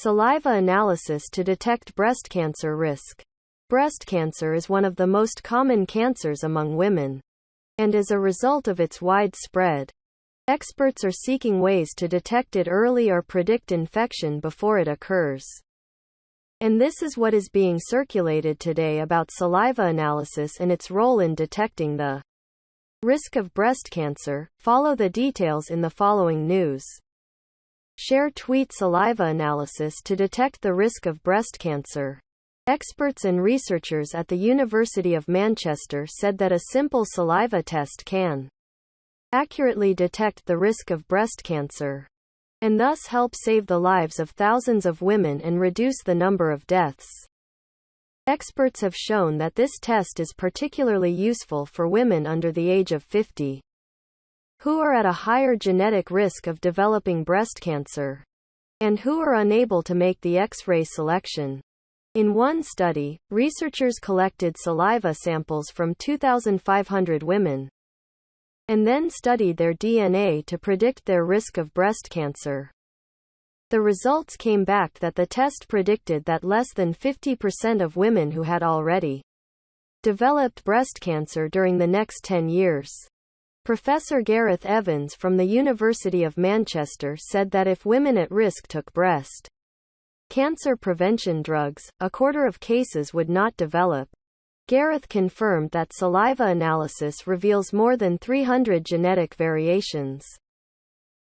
Saliva analysis to detect breast cancer risk. Breast cancer is one of the most common cancers among women. And as a result of its wide spread, experts are seeking ways to detect it early or predict infection before it occurs. And this is what is being circulated today about saliva analysis and its role in detecting the risk of breast cancer. Follow the details in the following news. Share tweet saliva analysis to detect the risk of breast cancer. Experts and researchers at the University of Manchester said that a simple saliva test can accurately detect the risk of breast cancer, and thus help save the lives of thousands of women and reduce the number of deaths. Experts have shown that this test is particularly useful for women under the age of 50, who are at a higher genetic risk of developing breast cancer, and who are unable to make the X-ray selection. In one study, researchers collected saliva samples from 2,500 women, and then studied their DNA to predict their risk of breast cancer. The results came back that the test predicted that less than 50% of women who had already developed breast cancer during the next 10 years. Professor Gareth Evans from the University of Manchester said that if women at risk took breast cancer prevention drugs, a quarter of cases would not develop. Gareth confirmed that saliva analysis reveals more than 300 genetic variations,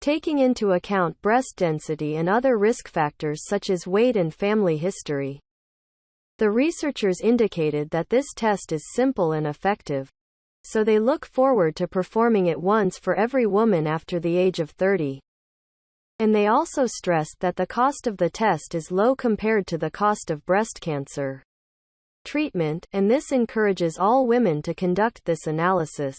taking into account breast density and other risk factors such as weight and family history. The researchers indicated that this test is simple and effective, so they look forward to performing it once for every woman after the age of 30. And they also stressed that the cost of the test is low compared to the cost of breast cancer treatment, and this encourages all women to conduct this analysis.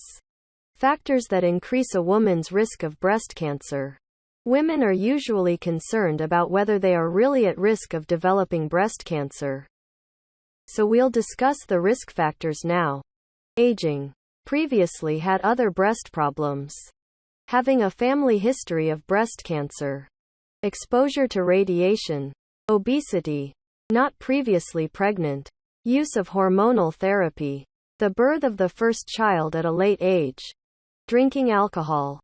Factors that increase a woman's risk of breast cancer. Women are usually concerned about whether they are really at risk of developing breast cancer. So we'll discuss the risk factors now. Aging. Previously had other breast problems. Having a family history of breast cancer. Exposure to radiation. Obesity. Not previously pregnant. Use of hormonal therapy. The birth of the first child at a late age. Drinking alcohol.